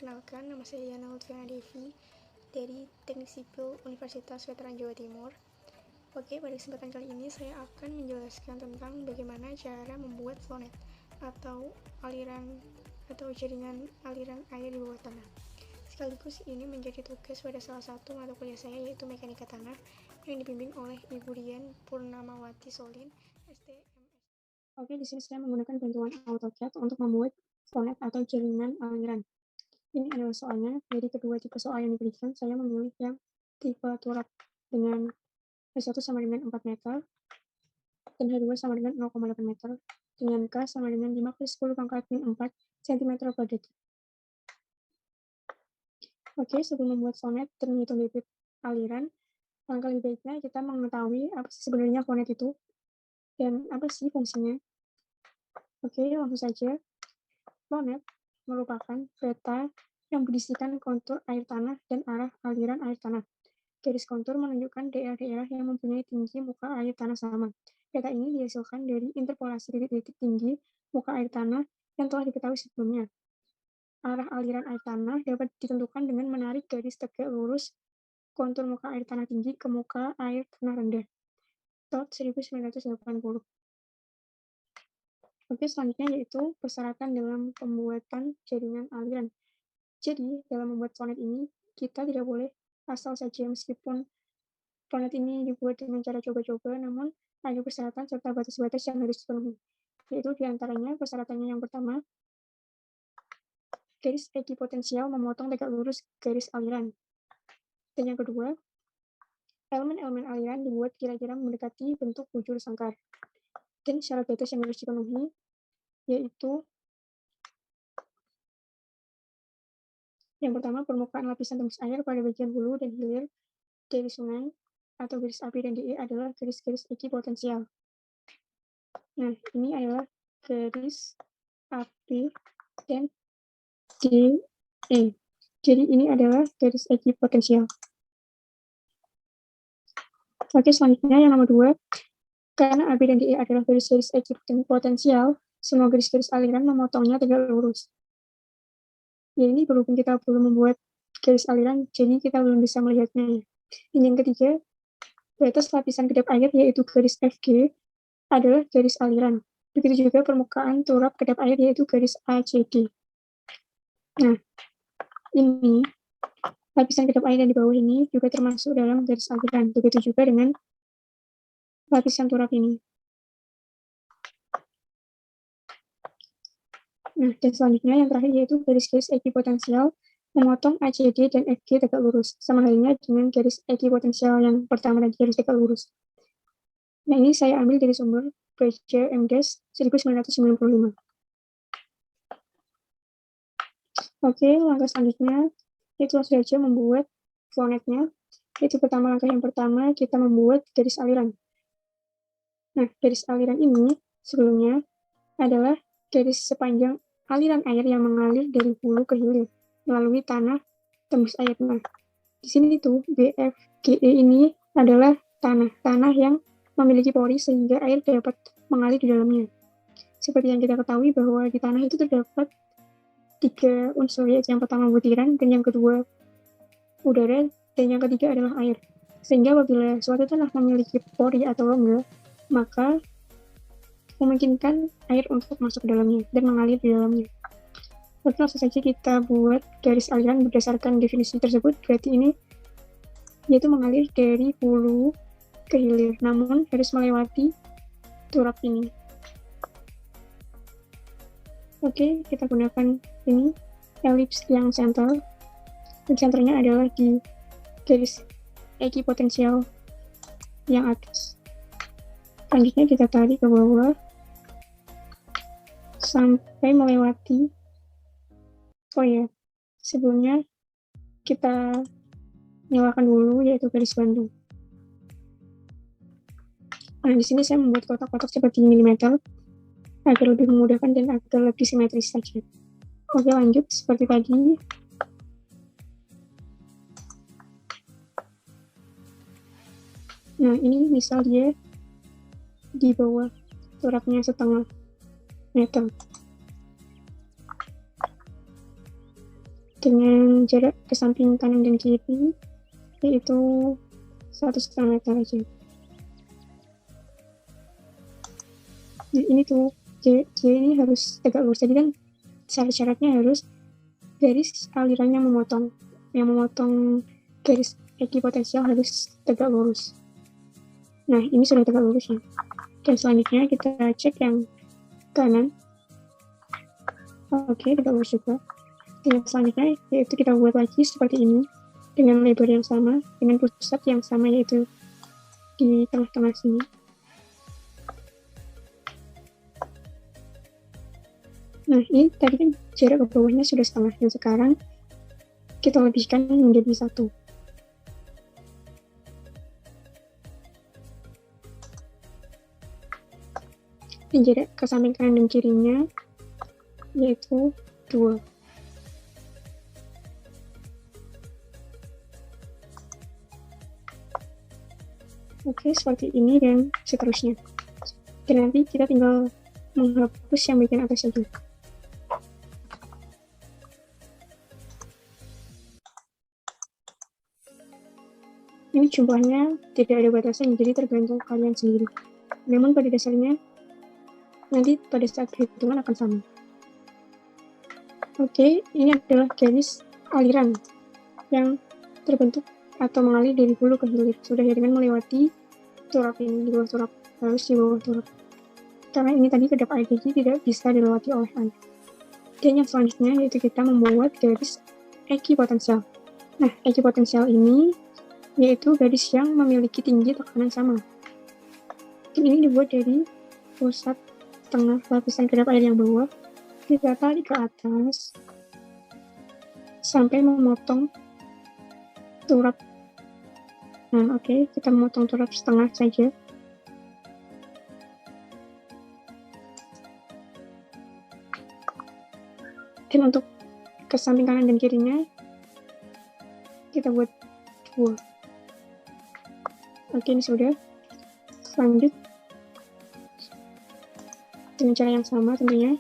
Perkenalkan, nama saya Yana Lutfiana Devi dari Teknik Sipil Universitas Veteran Jawa Timur. Oke, pada kesempatan kali ini saya akan menjelaskan tentang bagaimana cara membuat flownet atau jaringan aliran air di bawah tanah. Sekaligus ini menjadi tugas pada salah satu mata kuliah saya, yaitu Mekanika Tanah, yang dibimbing oleh Ibu Dian Purnamawati Solin, STMS. Oke, di sini saya menggunakan bantuan AutoCAD untuk membuat flownet atau jaringan aliran. Ini adalah soalnya, dari kedua tipe soal yang diberikan, saya memilih yang tipe turap dengan H1 sama dengan 4 meter, dan H2 sama dengan 0,8 meter, dengan K sama dengan 5/10⁻⁴ cm per detik. Oke, sebelum membuat flownet dan menghitung debit aliran, langkah lebih baiknya kita mengetahui apa sih sebenarnya flownet itu, dan apa sih fungsinya. Oke, langsung saja. Flownet merupakan peta yang berisikan kontur air tanah dan arah aliran air tanah. Garis kontur menunjukkan daerah-daerah yang mempunyai tinggi muka air tanah sama. Peta ini dihasilkan dari interpolasi titik-titik tinggi muka air tanah yang telah diketahui sebelumnya. Arah aliran air tanah dapat ditentukan dengan menarik garis tegak lurus kontur muka air tanah tinggi ke muka air tanah rendah. Tot 1980. Oke, selanjutnya yaitu persyaratan dalam pembuatan jaringan aliran. Jadi, dalam membuat flownet ini, kita tidak boleh asal saja, meskipun flownet ini dibuat dengan cara coba-coba, namun ada persyaratan serta batas-batas yang harus dipenuhi. Yaitu diantaranya persyaratannya yang pertama, garis ekipotensial memotong tegak lurus garis aliran. Dan yang kedua, elemen-elemen aliran dibuat kira-kira mendekati bentuk bujur sangkar. Dan syarat batas yang harus dipenuhi, yaitu yang pertama, permukaan lapisan tembus air pada bagian hulu dan hilir dari sungai atau garis AB dan DE adalah garis-garis ekipotensial. Nah, ini adalah garis AB dan DE. Jadi ini adalah garis ekipotensial. Oke, selanjutnya yang nomor 2, karena AB dan DE adalah garis-garis ekipotensial, semua garis-garis aliran memotongnya tegak lurus. Ya, ini berhubung kita belum membuat garis aliran, jadi kita belum bisa melihatnya. Dan yang ketiga, batas lapisan kedap air, yaitu garis FG, adalah garis aliran. Begitu juga permukaan turap kedap air, yaitu garis ACD. Nah, ini lapisan kedap air yang di bawah ini juga termasuk dalam garis aliran. Begitu juga dengan lapisan turap ini. Nah, dan selanjutnya yang terakhir yaitu garis-garis ekipotensial memotong ACD dan FG tegak lurus, sama halnya dengan garis ekipotensial yang pertama tadi, garis tegak lurus. Nah, ini saya ambil dari sumber Belajar MDes 1995. Oke, langkah selanjutnya itu langsung saja membuat flownetnya. Itu langkah yang pertama kita membuat garis aliran. Nah, garis aliran ini sebelumnya adalah garis sepanjang aliran air yang mengalir dari hulu ke hilir melalui tanah tembus air. Nah, di sini tuh BFGE ini adalah tanah yang memiliki pori sehingga air dapat mengalir di dalamnya. Seperti yang kita ketahui bahwa di tanah itu terdapat 3 unsur, yaitu yang pertama butiran, dan yang kedua udara, dan yang ketiga adalah air. Sehingga apabila suatu tanah memiliki pori atau rongga, maka memungkinkan air untuk masuk ke dalamnya dan mengalir di dalamnya. Oke, langsung saja kita buat garis aliran berdasarkan definisi tersebut. Berarti ini yaitu mengalir dari hulu ke hilir, namun harus melewati turap ini. Oke, kita gunakan ini elips yang sentral. Dan senternya adalah di garis ekipotensial yang atas. Selanjutnya kita tarik ke bawah sampai melewati. Oh ya, sebelumnya kita nyalakan dulu yaitu garis bantu. Nah, di sini saya membuat kotak-kotak seperti milimeter agar lebih memudahkan dan agar lebih simetris saja. Oke, lanjut seperti tadi. Nah, ini misal dia di bawah turapnya setengah meter. dengan jarak ke samping kanan dan kiri yaitu 1,5 meter aja. Nah ini tuh J ini harus tegak lurus. Jadi kan syarat-syaratnya harus garis alirannya memotong. Yang memotong garis ekipotensial harus tegak lurus. Nah ini sudah tegak lurus ya. Dan selanjutnya kita cek yang kanan. Oke, tegak lurus juga. Dan selanjutnya yaitu kita buat lagi seperti ini dengan lebar yang sama, dengan pusat yang sama yaitu di tengah-tengah sini. Nah ini tadi kan jarak ke bawahnya sudah setengah, dan sekarang kita lebihkan menjadi 1. Dan jarak ke samping kanan dan kirinya yaitu 2. Oke, seperti ini dan seterusnya. Dan nanti kita tinggal menghapus yang bagian atas saja. Ini jumlahnya tidak ada batasan, jadi tergantung kalian sendiri. Namun pada dasarnya nanti pada saat perhitungan akan sama. Oke, ini adalah garis aliran yang terbentuk atau mengalir dari hulu ke hilir. Sudah ya, dengan melewati turap ini, di bawah turap, harus di bawah turap. Karena ini tadi kedap air, jadi tidak bisa dilewati oleh air. Dan yang selanjutnya yaitu kita membuat garis ekipotensial. Nah, ekipotensial ini yaitu garis yang memiliki tinggi tekanan sama. Dan ini dibuat dari pusat tengah lapisan kedap air yang bawah, kita tarik ke atas sampai memotong turap. Nah, oke, kita memotong turap setengah saja. Dan untuk ke samping kanan dan kirinya kita buat 2. Oke, ini sudah. Lanjut dengan cara yang sama tentunya.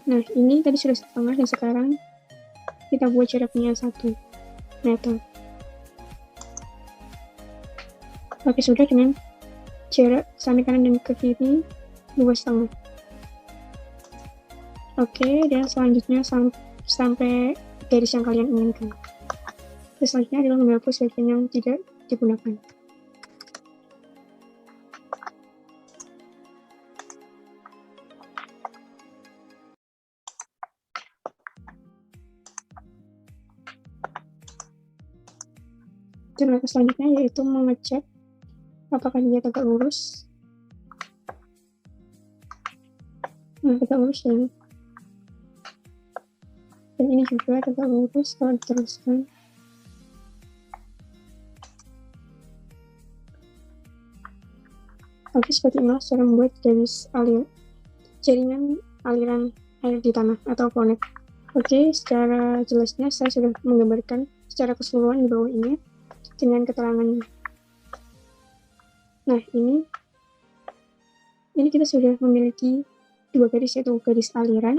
Nah, ini tadi sudah setengah, dan sekarang kita buat jaraknya 1 meter. Oke, sudah dengan jarak samping kanan dan ke kiri 2,5. Oke, dan selanjutnya sampai garis yang kalian inginkan. Dan selanjutnya adalah menghapus bagian yang tidak digunakan. Dan langkah selanjutnya yaitu mengecek apakah dia tegak lurus. Nah, tegak lurus ya. Dan ini juga tegak lurus kalau diteruskan. Oke, seperti inilah cara membuat garis jaringan aliran air di tanah atau flownet. Oke, secara jelasnya saya sudah menggambarkan secara keseluruhan di bawah ini dengan keterangannya. Nah, ini kita sudah memiliki 2 garis, yaitu garis aliran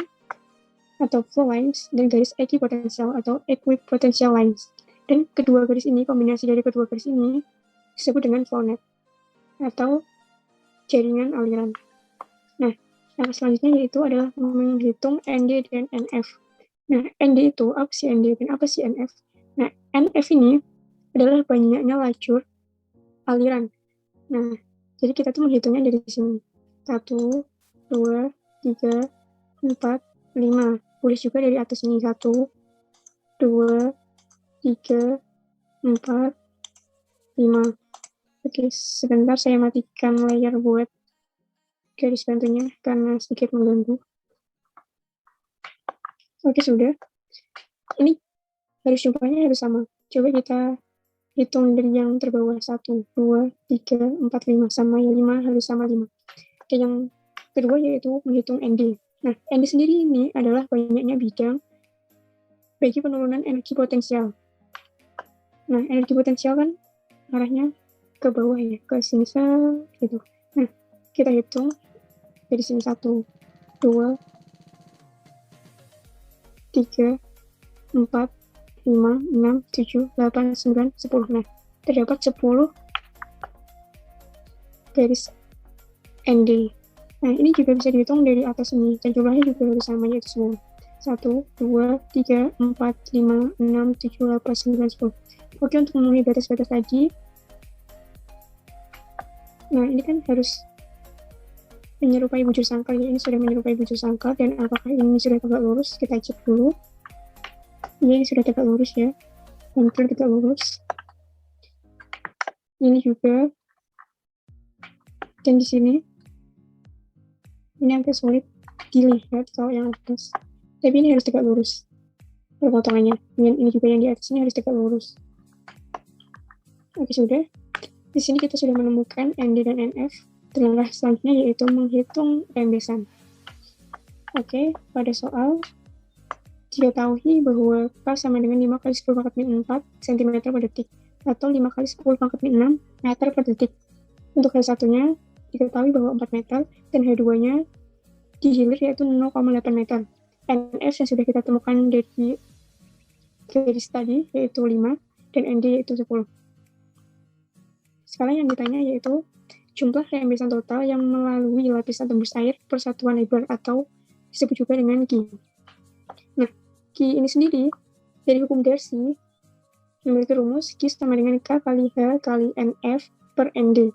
atau flow lines dan garis ekipotensial atau equipotential lines. Dan kedua garis ini, kombinasi dari kedua garis ini disebut dengan flownet atau jaringan aliran. Nah, yang selanjutnya yaitu adalah menghitung ND dan NF. Nah, ND itu apa sih ND dan apa sih NF? Nah, NF ini adalah banyaknya lajur aliran. Nah, jadi kita tuh menghitungnya dari sini. 1, 2, 3, 4, 5. Boleh juga dari atas ini. 1, 2, 3, 4, 5. Oke, sebentar saya matikan layar buat garis bantunya karena sedikit mengganggu. Oke, sudah. Ini garis jumlahnya harus sama. Coba kita hitung dari yang terbawah. 1, 2, 3, 4, 5. Sama ya, 5 harus sama 5. Dan yang kedua yaitu menghitung ND. Nah, ND sendiri ini adalah banyaknya bidang bagi penurunan energi potensial. Nah, energi potensial kan arahnya ke bawah ya, ke sini gitu. Nah, kita hitung dari sini 1, 2, 3, 4, 5, 6, 7, 8, 9, 10. Nah, terdapat 10 garis ND. Nah, ini juga bisa dihitung dari atas ini, dan jumlahnya juga harus sama, yaitu semua. 1, 2, 3, 4, 5, 6, 7, 8, 9, 10. Oke, untuk memenuhi batas-batas tadi, nah ini kan harus menyerupai bujur sangkal, ya ini sudah menyerupai bujur sangkal, dan apakah ini sudah tegak lurus? Kita cek dulu. Ya, ini sudah tegak lurus ya, hampir tegak lurus. Ini juga, dan di sini, ini agak sulit dilihat kalau yang atas, tapi ini harus tegak lurus perpotongannya. Dengan ini juga yang di atas ini harus tegak lurus. Oke, sudah. Di sini kita sudah menemukan ND dan NF. Langkah selanjutnya yaitu menghitung rembesan. Oke, pada soal diketahui bahwa K sama dengan 5 kali 10 pangkat min 4 cm per detik atau 5 kali 10 pangkat min 6 meter per detik. Untuk H1-nya diketahui bahwa 4 meter dan H2-nya dihilir yaitu 0,8 meter. NF yang sudah kita temukan dari garis tadi yaitu 5 dan ND yaitu 10. Sekarang yang ditanya yaitu jumlah rembesan total yang melalui lapisan tembus air persatuan lebar atau disebut juga dengan Q. Nah, Q ini sendiri dari hukum Darcy memiliki rumus Q sama dengan K kali H kali NF per ND.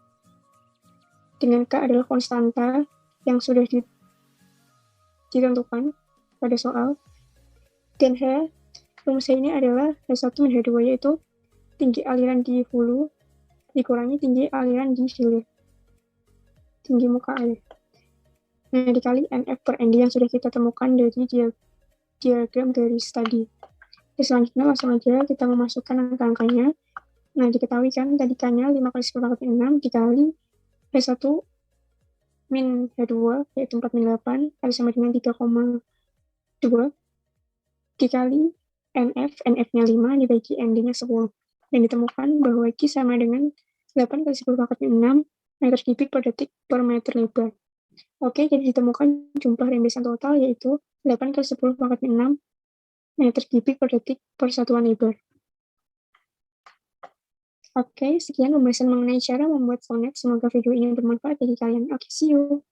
Dengan K adalah konstanta yang sudah ditentukan pada soal. Dan H, rumusnya ini adalah H1 min H2 yaitu tinggi aliran di hulu dikurangi tinggi aliran di hilir, tinggi muka air. Nah, dikali NF per ND yang sudah kita temukan dari diagram garis tadi. Selanjutnya langsung aja kita memasukkan angka-angkanya. Nah, diketahui kan tadi K-nya 5 kali 10 pangkat min 6 dikali H1 min H2 yaitu 4 min 8 kali sama dengan 3,2 dikali NF-nya 5 dibagi ND-nya 10. Dan ditemukan bahwa Q sama dengan 8 kali 10 pangkat min 6 meter kubik per detik per meter lebar. Oke, jadi ditemukan jumlah rembesan total yaitu 8 kali 10 pangkat min 6 meter kubik per detik per satuan lebar. Oke, sekian pembahasan mengenai cara membuat sonnet. Semoga video ini bermanfaat bagi kalian. Oke, see you.